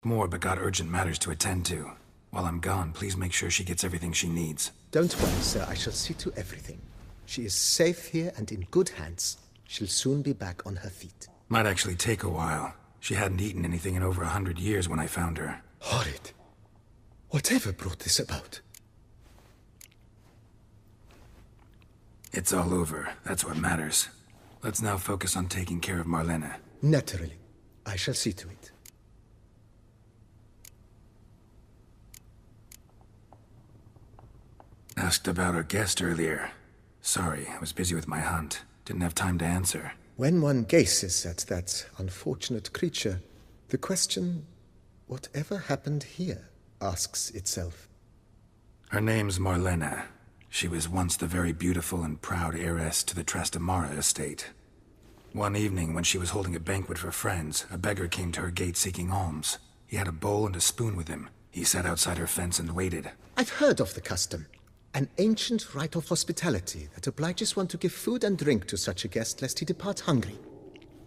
More, but got urgent matters to attend to. While I'm gone, please make sure she gets everything she needs. Don't worry, sir. I shall see to everything. She is safe here and in good hands. She'll soon be back on her feet. Might actually take a while. She hadn't eaten anything in over 100 years when I found her. Horrid. Whatever brought this about? It's all over. That's what matters. Let's now focus on taking care of Marlene. Naturally. I shall see to it. Asked about our guest earlier. Sorry, I was busy with my hunt. Didn't have time to answer. When one gazes at that unfortunate creature, the question, whatever happened here, asks itself. Her name's Marlene. She was once the very beautiful and proud heiress to the Trastamara estate. One evening, when she was holding a banquet for friends, a beggar came to her gate seeking alms. He had a bowl and a spoon with him. He sat outside her fence and waited. I've heard of the custom. An ancient rite of hospitality that obliges one to give food and drink to such a guest lest he depart hungry.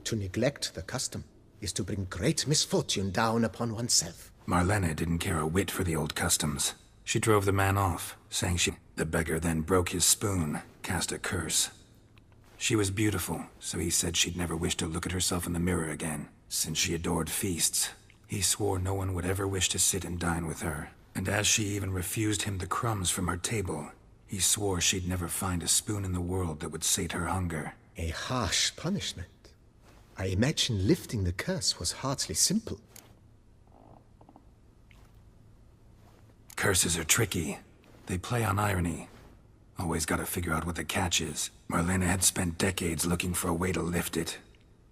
To neglect the custom is to bring great misfortune down upon oneself. Marlene didn't care a whit for the old customs. She drove the man off, saying The beggar then broke his spoon, cast a curse. She was beautiful, so he said she'd never wish to look at herself in the mirror again. Since she adored feasts, he swore no one would ever wish to sit and dine with her. And as she even refused him the crumbs from her table, he swore she'd never find a spoon in the world that would sate her hunger. A harsh punishment. I imagine lifting the curse was hardly simple. Curses are tricky. They play on irony. Always gotta figure out what the catch is. Marlene had spent decades looking for a way to lift it.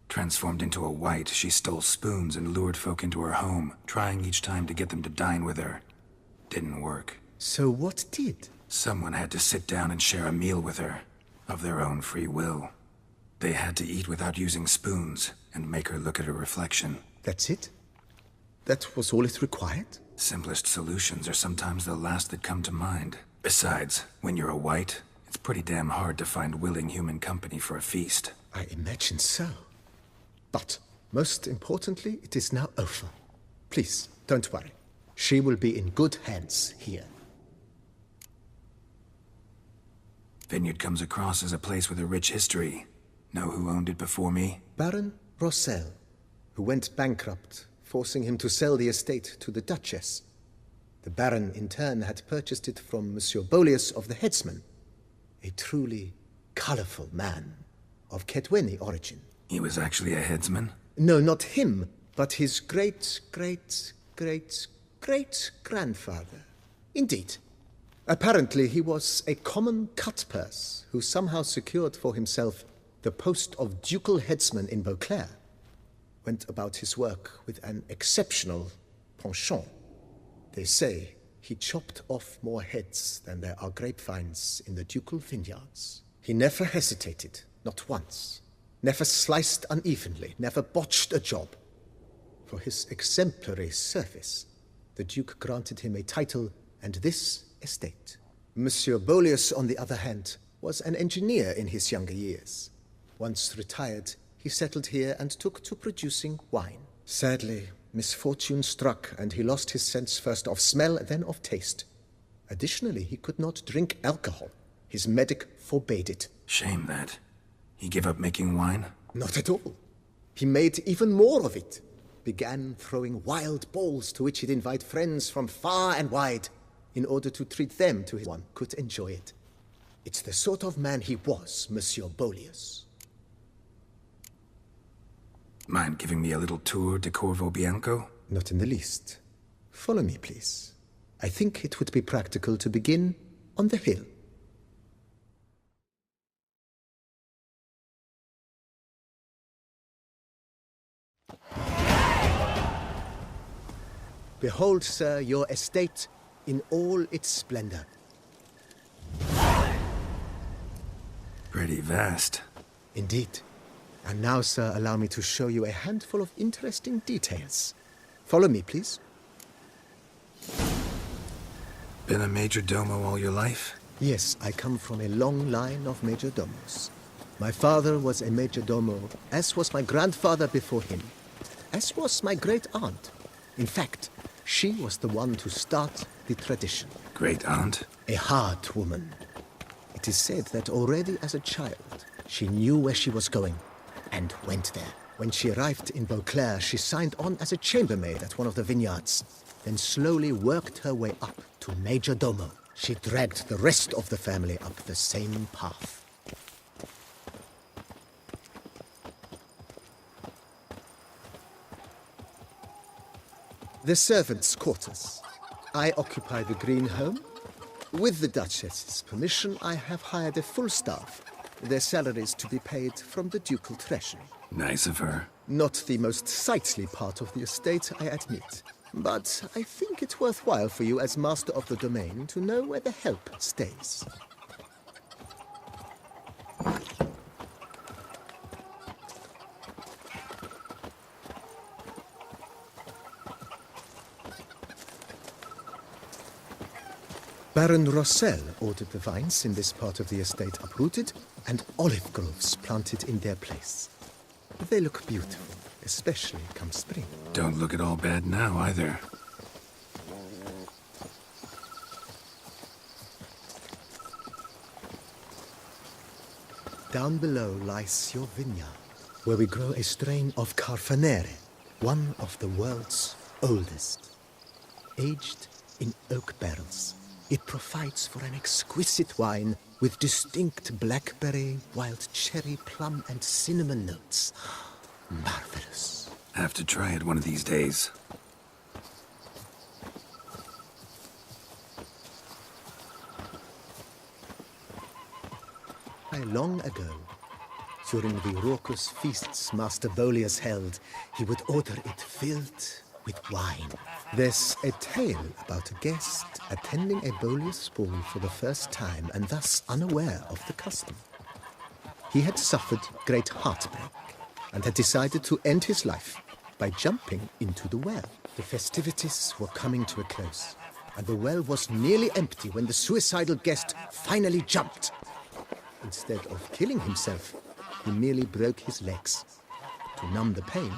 Transformed into a wight, she stole spoons and lured folk into her home, trying each time to get them to dine with her. Didn't work. So what did? Someone had to sit down and share a meal with her, of their own free will. They had to eat without using spoons, and make her look at her reflection. That's it? That was all it required? Simplest solutions are sometimes the last that come to mind. Besides, when you're a wight, it's pretty damn hard to find willing human company for a feast. I imagine so. But, most importantly, it is now over. Please, don't worry. She will be in good hands here. Vineyard comes across as a place with a rich history. Know who owned it before me? Baron Rossel, who went bankrupt, forcing him to sell the estate to the Duchess. The Baron, in turn, had purchased it from Monsieur Bolius of the Headsman, a truly colorful man of Ketweni origin. He was actually a headsman? No, not him, but his great-grandfather. Indeed. Apparently, he was a common cutpurse who somehow secured for himself the post of ducal headsman in Beauclair. Went about his work with an exceptional penchant. They say he chopped off more heads than there are grapevines in the ducal vineyards. He never hesitated, not once. Never sliced unevenly, never botched a job. For his exemplary service, the Duke granted him a title and this estate. Monsieur Bolius, on the other hand, was an engineer in his younger years. Once retired, he settled here and took to producing wine. Sadly, misfortune struck and he lost his sense first of smell, then of taste. Additionally, he could not drink alcohol. His medic forbade it. Shame that. He gave up making wine? Not at all. He made even more of it. Began throwing wild balls to which he'd invite friends from far and wide in order to treat them to his one could enjoy it. It's the sort of man he was, Monsieur Bolius. Mind giving me a little tour de Corvo Bianco? Not in the least. Follow me, please. I think it would be practical to begin on the hill. Behold, sir, your estate in all its splendor. Pretty vast. Indeed. And now, sir, allow me to show you a handful of interesting details. Follow me, please. Been a major domo all your life? Yes, I come from a long line of major domos. My father was a major domo, as was my grandfather before him, as was my great aunt. In fact, she was the one to start the tradition. Great aunt? A hard woman. It is said that already as a child, she knew where she was going and went there. When she arrived in Beauclair, she signed on as a chambermaid at one of the vineyards, then slowly worked her way up to Major Domo. She dragged the rest of the family up the same path. The servants' quarters. I occupy the green home. With the Duchess's permission, I have hired a full staff. Their salaries to be paid from the ducal treasury. Nice of her. Not the most sightly part of the estate, I admit. But I think it's worthwhile for you as master of the domain to know where the help stays. Baron Rossel ordered the vines in this part of the estate uprooted and olive groves planted in their place. They look beautiful, especially come spring. Don't look at all bad now, either. Down below lies your vineyard, where we grow a strain of Carfanere, one of the world's oldest. Aged in oak barrels, it provides for an exquisite wine with distinct blackberry, wild cherry, plum, and cinnamon notes. Marvelous. Have to try it one of these days. Long ago, during the raucous feasts Master Bolius held, he would order it filled with wine. There's a tale about a guest attending a Bolius ball for the first time and thus unaware of the custom. He had suffered great heartbreak and had decided to end his life by jumping into the well. The festivities were coming to a close, and the well was nearly empty when the suicidal guest finally jumped. Instead of killing himself, he merely broke his legs. To numb the pain,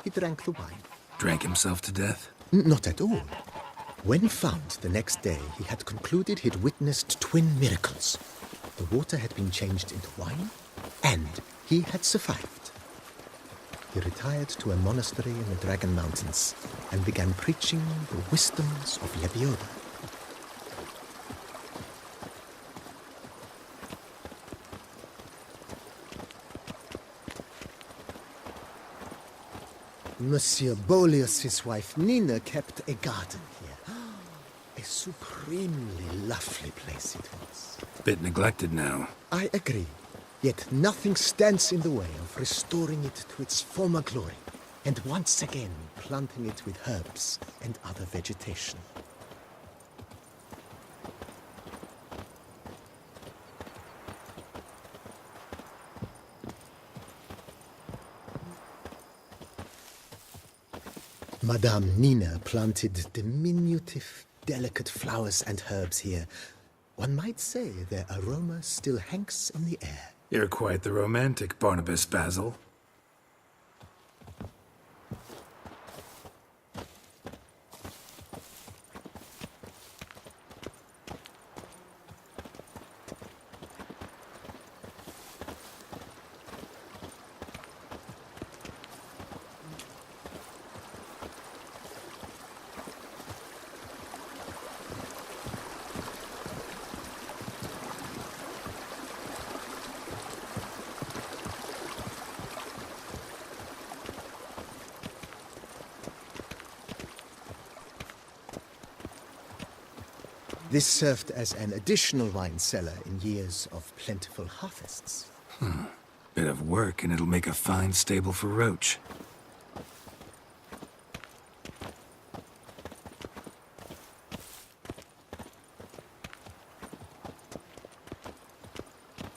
he drank the wine. Drank himself to death? Not at all. When found the next day, he had concluded he'd witnessed twin miracles. The water had been changed into wine, and he had survived. He retired to a monastery in the Dragon Mountains and began preaching the wisdoms of Lebioda. Monsieur Bolius's wife Nina kept a garden here. A supremely lovely place it was. Bit neglected now. I agree. Yet nothing stands in the way of restoring it to its former glory, and once again planting it with herbs and other vegetation. Madame Nina planted diminutive, delicate flowers and herbs here. One might say their aroma still hangs in the air. You're quite the romantic, Barnabas Basil. This served as an additional wine cellar in years of plentiful harvests. Bit of work, and it'll make a fine stable for Roach.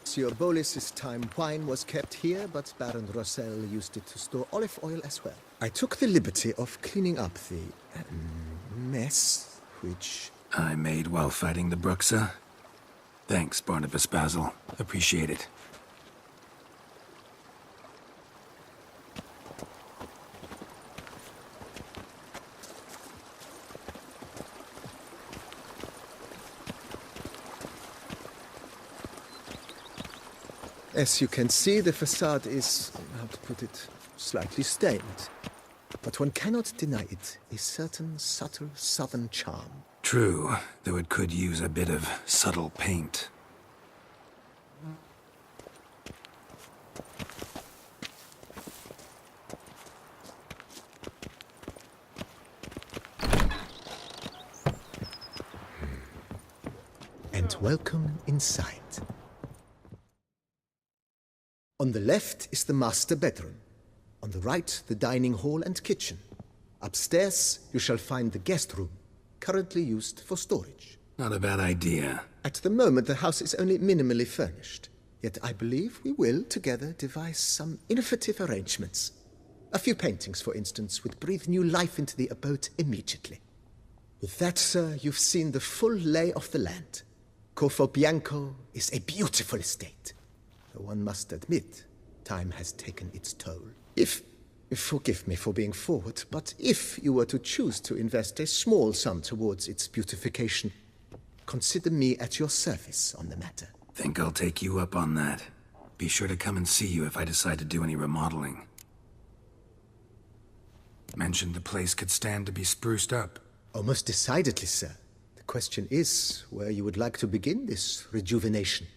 Monsieur Bolis's time, wine was kept here, but Baron Rossel used it to store olive oil as well. I took the liberty of cleaning up the mess, which... I made while fighting the Bruxa. Thanks, Barnabas Basil. Appreciate it. As you can see, the facade is, how to put it, slightly stained. But one cannot deny it a certain subtle southern charm. True, though it could use a bit of subtle paint. And welcome inside. On the left is the master bedroom. On the right, the dining hall and kitchen. Upstairs, you shall find the guest room, currently used for storage. Not a bad idea. At the moment, the house is only minimally furnished. Yet I believe we will, together, devise some innovative arrangements. A few paintings, for instance, would breathe new life into the abode immediately. With that, sir, you've seen the full lay of the land. Corvo Bianco is a beautiful estate. Though one must admit, time has taken its toll. Forgive me for being forward, but if you were to choose to invest a small sum towards its beautification, consider me at your service on the matter. Think I'll take you up on that. Be sure to come and see you if I decide to do any remodeling. Mentioned the place could stand to be spruced up. Oh, most decidedly, sir. The question is where you would like to begin this rejuvenation.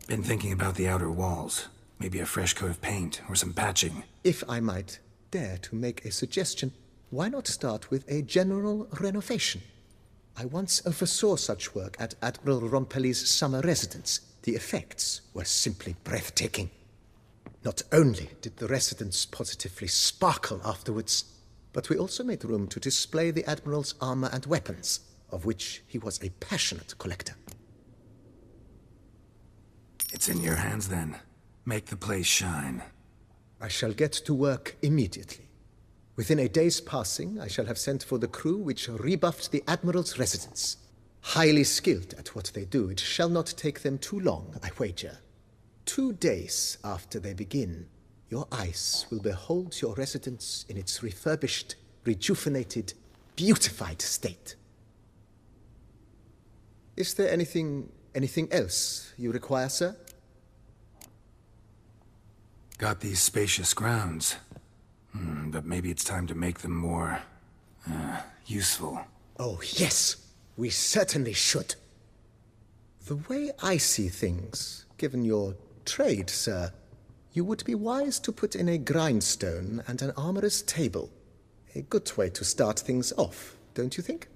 Been thinking about the outer walls. Maybe a fresh coat of paint or some patching. If I might dare to make a suggestion, why not start with a general renovation? I once oversaw such work at Admiral Rompelli's summer residence. The effects were simply breathtaking. Not only did the residence positively sparkle afterwards, but we also made room to display the Admiral's armor and weapons, of which he was a passionate collector. It's in your hands then. Make the place shine. I shall get to work immediately. Within a day's passing, I shall have sent for the crew which rebuffed the Admiral's residence. Highly skilled at what they do, it shall not take them too long, I wager. 2 days after they begin, your eyes will behold your residence in its refurbished, rejuvenated, beautified state. Is there anything else you require, sir? Got these spacious grounds. But maybe it's time to make them more, useful. Oh, yes. We certainly should. The way I see things, given your trade, sir, you would be wise to put in a grindstone and an armorer's table. A good way to start things off, don't you think?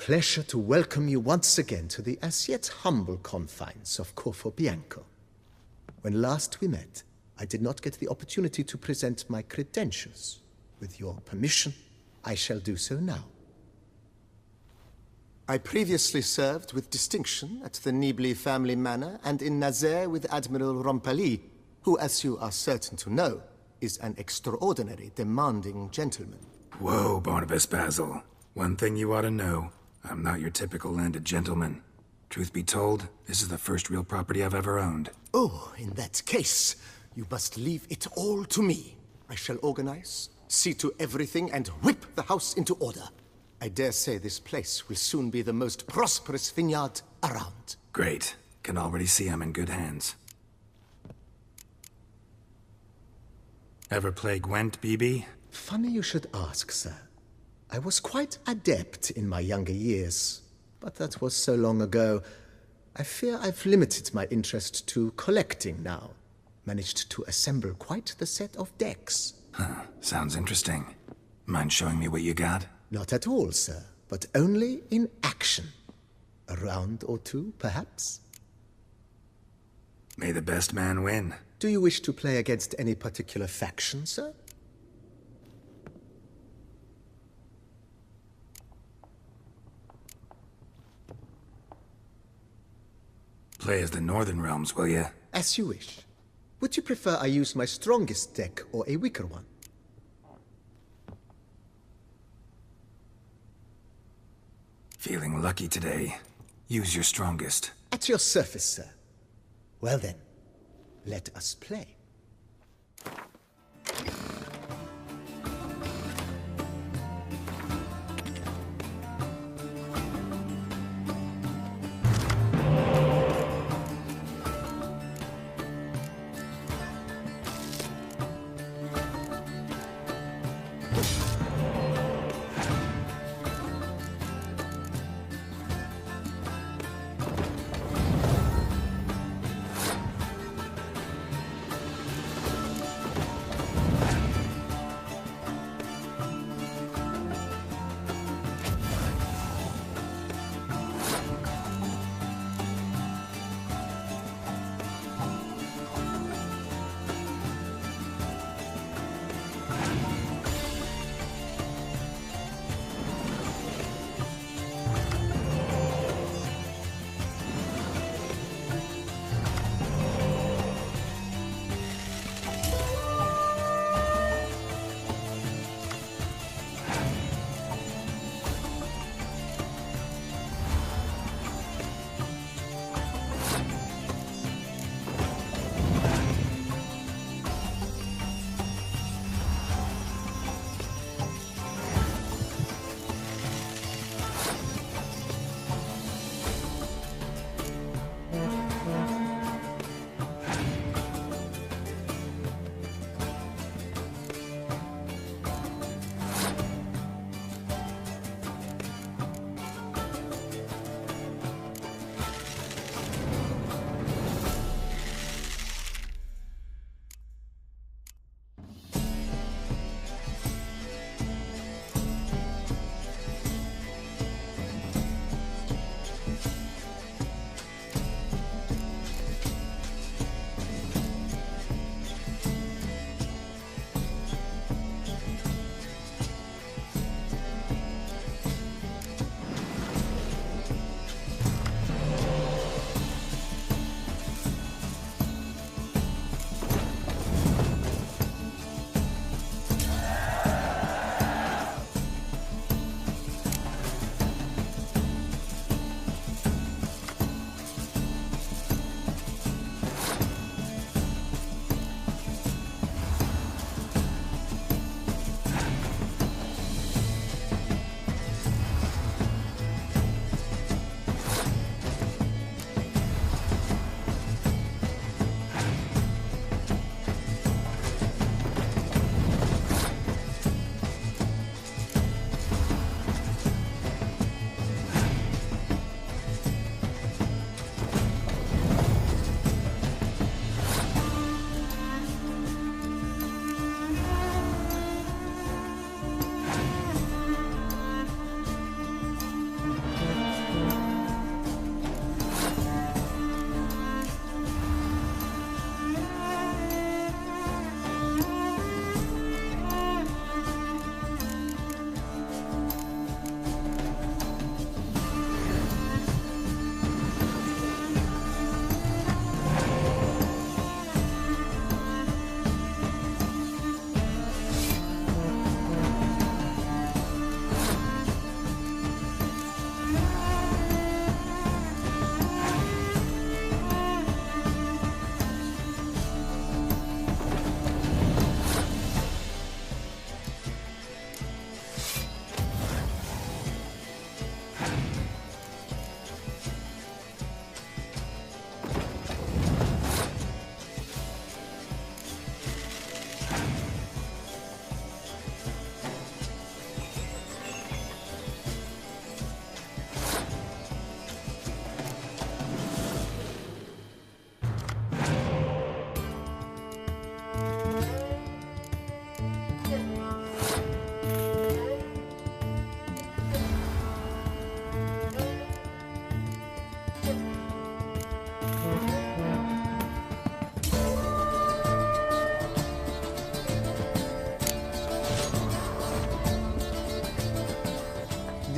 pleasure to welcome you once again to the as yet humble confines of Corvo Bianco. When last we met, I did not get the opportunity to present my credentials. With your permission, I shall do so now. I previously served with distinction at the Nibli family manor and in Nazaire with Admiral Rompali, who, as you are certain to know, is an extraordinary, demanding gentleman. Whoa, Barnabas Basil. One thing you ought to know. I'm not your typical landed gentleman. Truth be told, this is the first real property I've ever owned. Oh, in that case, you must leave it all to me. I shall organize, see to everything, and whip the house into order. I dare say this place will soon be the most prosperous vineyard around. Great. Can already see I'm in good hands. Ever play Gwent, BB? Funny you should ask, sir. I was quite adept in my younger years, but that was so long ago. I fear I've limited my interest to collecting now. Managed to assemble quite the set of decks. Huh. Sounds interesting. Mind showing me what you got? Not at all, sir, but only in action. A round or two, perhaps? May the best man win. Do you wish to play against any particular faction, sir? Play as the Northern Realms, will ya? As you wish. Would you prefer I use my strongest deck or a weaker one? Feeling lucky today. Use your strongest. At your service, sir. Well then, let us play.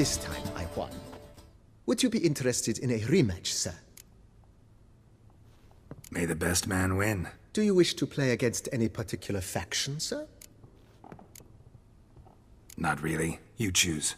This time I won. Would you be interested in a rematch, sir? May the best man win. Do you wish to play against any particular faction, sir? Not really. You choose.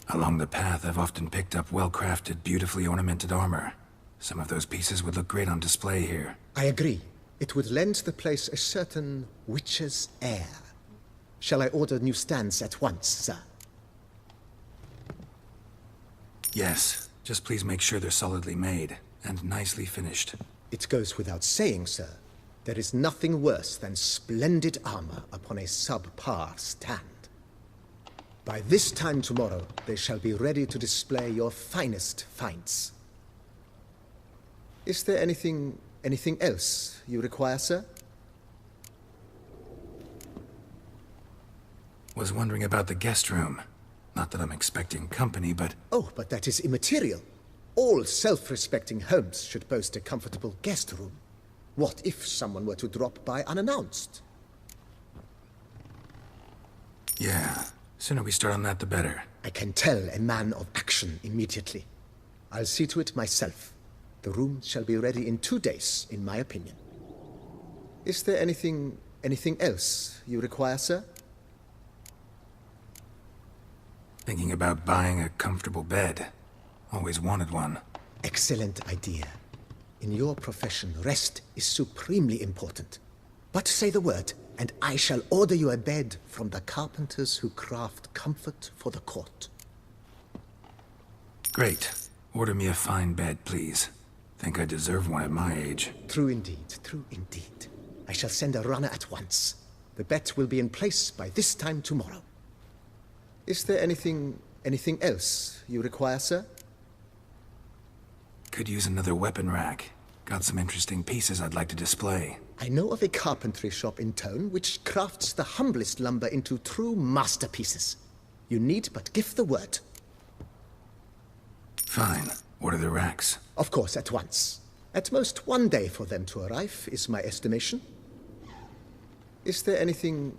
Along the path, I've often picked up well-crafted, beautifully ornamented armor. Some of those pieces would look great on display here. I agree. It would lend the place a certain witch's air. Shall I order new stands at once, sir? Yes. Just please make sure they're solidly made and nicely finished. It goes without saying, sir. There is nothing worse than splendid armor upon a subpar stand. By this time tomorrow, they shall be ready to display your finest finds. Is there anything else you require, sir? Was wondering about the guest room. Not that I'm expecting company, but... Oh, but that is immaterial. All self-respecting homes should boast a comfortable guest room. What if someone were to drop by unannounced? Yeah. Sooner we start on that, the better. I can tell a man of action immediately. I'll see to it myself. The room shall be ready in 2 days, in my opinion. Is there anything else you require, sir? Thinking about buying a comfortable bed. Always wanted one. Excellent idea. In your profession, rest is supremely important. But say the word, and I shall order you a bed from the carpenters who craft comfort for the court. Great. Order me a fine bed, please. Think I deserve one at my age. True indeed, true indeed. I shall send a runner at once. The bet will be in place by this time tomorrow. Is there anything else you require, sir? Could use another weapon rack. Got some interesting pieces I'd like to display. I know of a carpentry shop in town which crafts the humblest lumber into true masterpieces. You need but give the word. Fine. Order the racks. Of course, at once. At most 1 day for them to arrive, is my estimation. Is there anything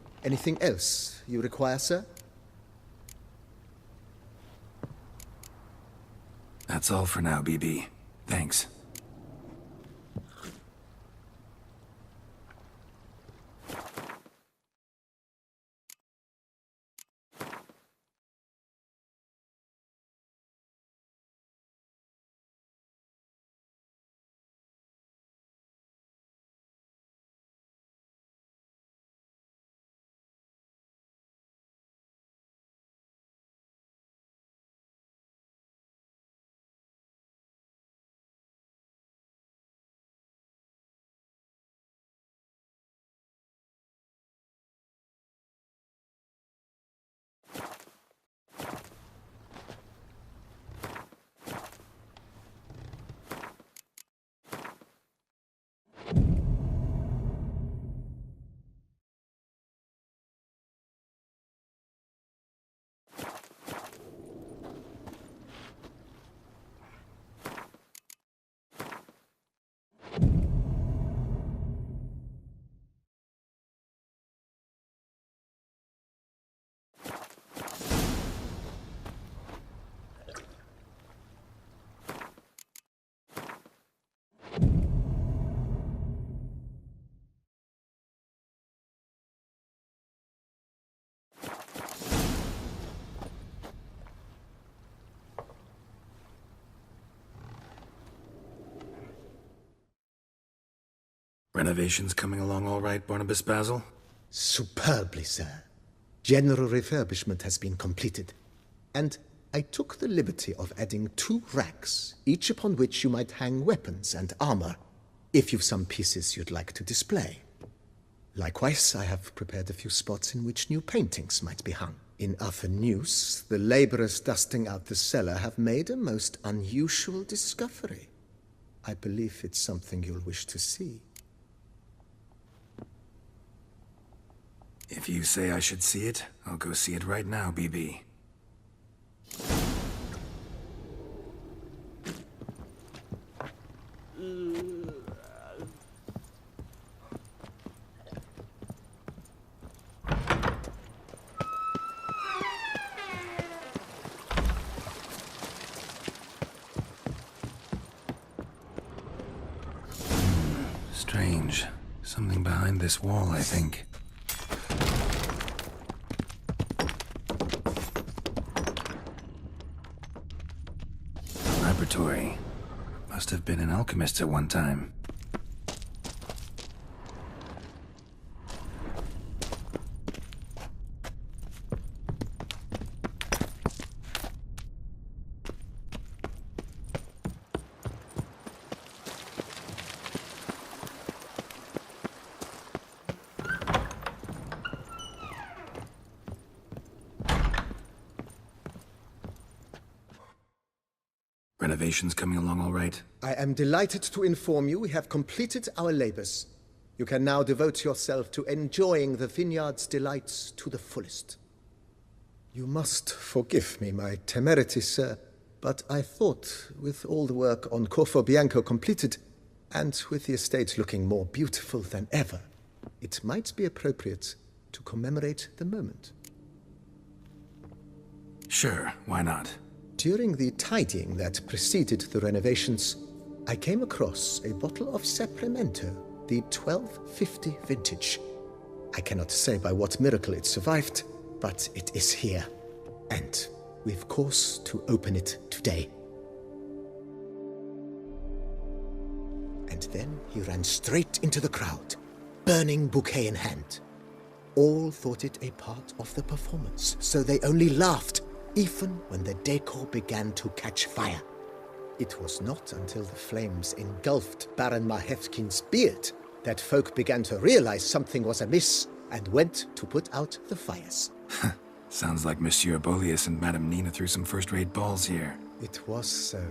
else you require, sir? That's all for now, BB. Thanks. Renovations coming along all right, Barnabas Basil? Superbly, sir. General refurbishment has been completed. And I took the liberty of adding 2 racks, each upon which you might hang weapons and armor, if you've some pieces you'd like to display. Likewise, I have prepared a few spots in which new paintings might be hung. In other news, the laborers dusting out the cellar have made a most unusual discovery. I believe it's something you'll wish to see. If you say I should see it, I'll go see it right now, BB. Strange. Something behind this wall, I think. laboratory. Must have been an alchemist at one time. Renovations coming along all right? I am delighted to inform you we have completed our labors. You can now devote yourself to enjoying the vineyard's delights to the fullest. You must forgive me my temerity, sir, but I thought, with all the work on Corvo Bianco completed, and with the estate looking more beautiful than ever, it might be appropriate to commemorate the moment. Sure, why not? During the tidying that preceded the renovations, I came across a bottle of Sapramento, the 1250 vintage. I cannot say by what miracle it survived, but it is here, and we've cause to open it today. And then he ran straight into the crowd, burning bouquet in hand. All thought it a part of the performance, so they only laughed, even when the decor began to catch fire. It was not until the flames engulfed Baron Mahevkin's beard that folk began to realize something was amiss and went to put out the fires. Sounds like Monsieur Bolius and Madame Nina threw some first-rate balls here. It was so.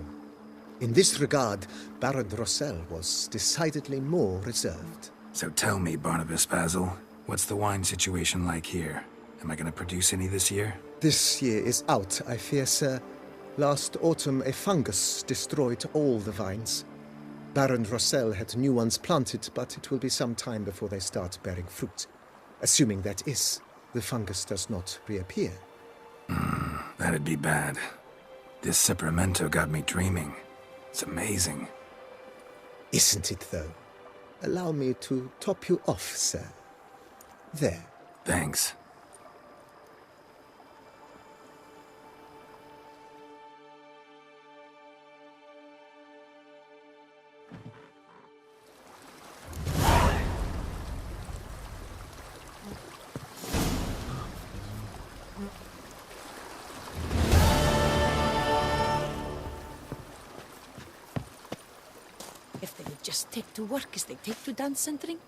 In this regard, Baron Rossel was decidedly more reserved. So tell me, Barnabas Basil, what's the wine situation like here? Am I gonna produce any this year? This year is out, I fear, sir. Last autumn, a fungus destroyed all the vines. Baron Rossel had new ones planted, but it will be some time before they start bearing fruit. Assuming that is, the fungus does not reappear. That'd be bad. This Sapramento got me dreaming. It's amazing. Isn't it, though? Allow me to top you off, sir. There. Thanks. If they would just take to work as they take to dance and drink.